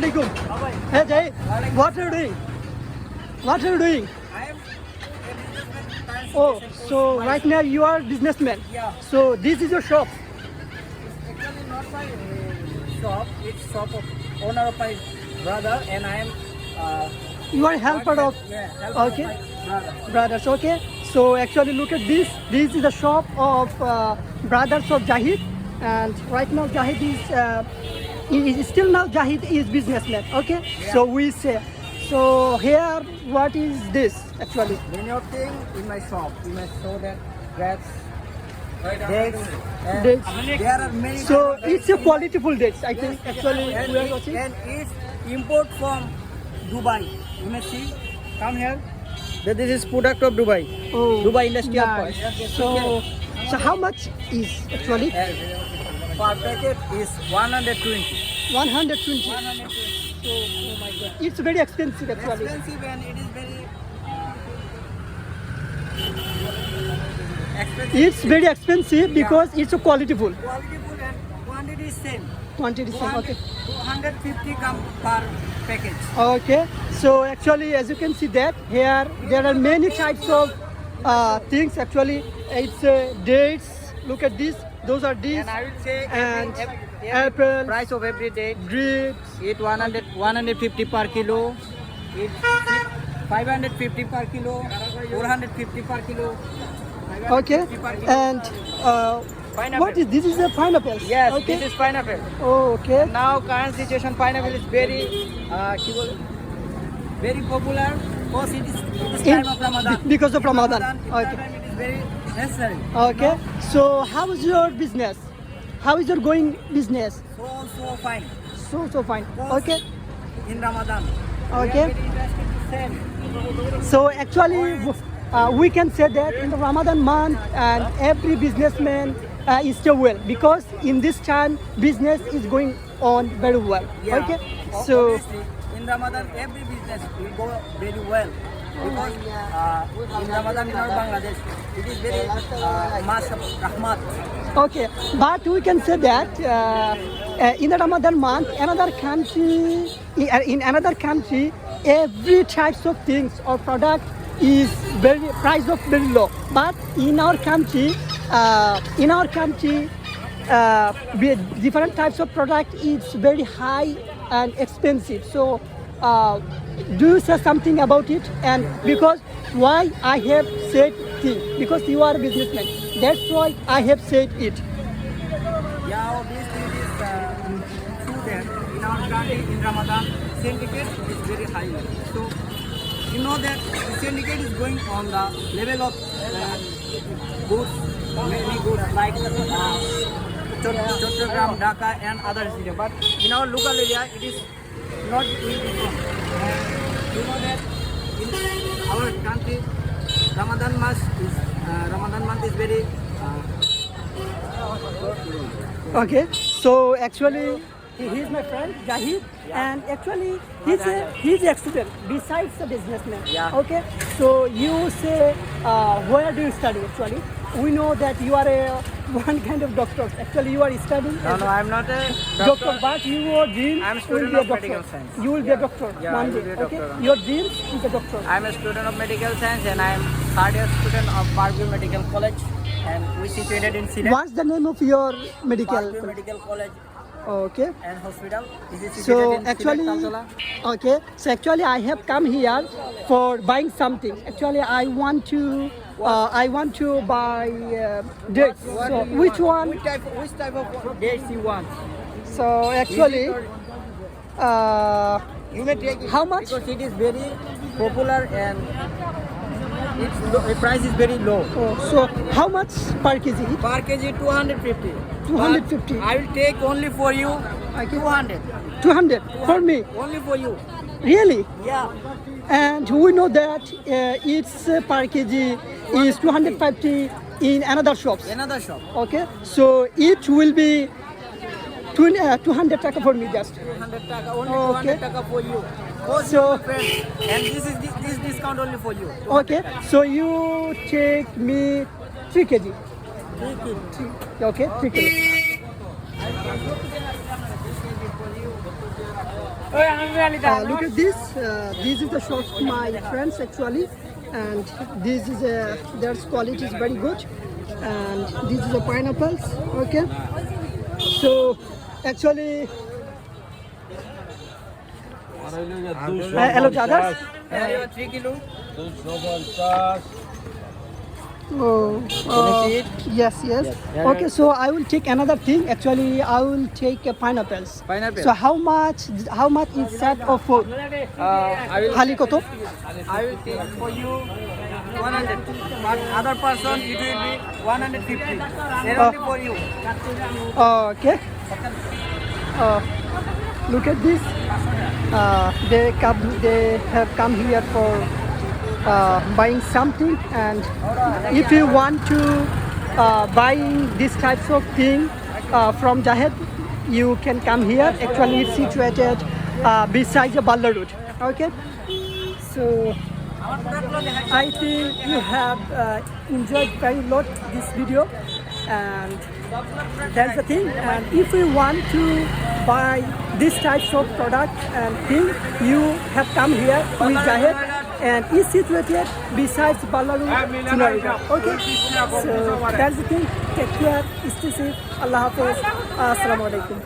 Assalamualaikum. Hey Jay, what are you doing? What are you doing? I am a businessman. Oh, so right now you are businessman. Yeah. So this is your shop. It's actually not my shop. It's shop of owner of my brother, and I am. You are helper of helper okay. of my brother. Brothers. Okay. So actually look at this. This is the shop of brothers of Jahid, and right now Jahid is still now Jahid is businessman. Okay. Yeah. So we say. So here, what is this actually? Many of things in my shop. You may show that grapes, dates, and Dates. there are many. So kind of it's a dates. quality dates. I think actually and, we are watching. and it's import from Dubai. You may see. Come here. That this is product of Dubai. Oh, Dubai Industrial nice. Park. So how much is actually? Per packet is 120. 120. 120. So, oh my god, it's very expensive actually. Expensive, and it is very expensive. It's very expensive because it's a quality full. Quality food and quantity is same. Quantity same. Okay. 250 come per package. Okay. So actually, as you can see that here there are many types of things. Actually, it's dates. Look at this. Those are these. And I will say And every apple, price of every day. grapes. It 150 per kilo. It 550 per kilo. 450 per kilo. Okay. 550 per kilo. And Pineapple. what is this? Is a pineapple. Yes, Okay. this is pineapple. Oh, okay. Now current situation, pineapple is very very popular because it is time of Ramadan. Because of In Ramadan. Iftar Okay. time it is very necessary. Okay. So how is your business? How is your going business? So fine. So fine. Because Okay. in Ramadan. Okay. We are very interested to sell. So actually, we can say that in the Ramadan month, and every businessman is still well because in this time business is going on very well. Yeah. Okay. So Obviously, in Ramadan every business will go very well because in Ramadan in our Bangladesh it is very much rahmat. okay, but we can say that in the Ramadan month, in another country, every types of things or product is very price of very low. But in our country, different types of product is very high and expensive. So do you say something about it? And because why I have said this? Because you are a businessman. That's why I have said it. Yeah, obviously it is true that in our country in Ramadan syndicate is very high. So you know that the syndicate is going on the level of goods, many goods like Chattogram, Dhaka and other cities. But in our local area it is not doing it wrong. And you know that in our country Ramadan month is very Okay. So actually, he is my friend Jahid, and actually he's a student besides a businessman. Yeah. Okay. So you say where do you study actually? We know that you are one kind of doctor. Actually, you are studying. No, I'm not a Doctor, but your dream I'm a will student be a of doctor. medical science. You will be a doctor Yeah, I one will day. be a Okay. doctor. Your dream is a doctor. I'm a student of medical science and I'm third year student of Parkview Medical College and we situated in Sirat. What's the name of your medical? Parkview Medical College Okay. and Hospital. This is situated So in actually, Sirat, Kaltala. okay. So actually, I have come here for buying something. Actually, I want to buy dates. So which one? Which type of dates you want? So actually, You may take it How much? because it is very popular and the price is very low. so how much per kg? Per kg 250. 250. But I will take only for you 200. 200 for me. Only for you. Really? Yeah. And we know that its per kg is 250 in another shops. Another shop. Okay. So it will be 200 taka for me just. 200 taka, only Okay. 200 taka for you. Both So- your friends. And this discount only for you. Okay. So you take me 3 kg. Okay, 3 kg. Look at this. This is the shop of my friends actually, and this is their quality is very good, and this is the pineapples. Okay, so actually, hello brothers. 3 kilo. Oh, yes, yes. Okay, so I will take another thing. Actually, I will take pineapples. Pineapple. So how much is set of food? I will Hali koto? I will take for you 100. But other person it will be 150. They're only for you. Okay. Look at this. They have come here for buying something, and if you want to buying this types of thing from Jahed, you can come here. Actually, it's situated beside the Balla Road. Okay. So I think you have enjoyed very lot this video, and that's the thing. And if you want to buy this types of product and thing, you have come here with Jahed, and is situated besides Ballaru, Florida. Okay, so that's the thing. Take care, stay safe. Allah Hafiz. Assalamu alaikum.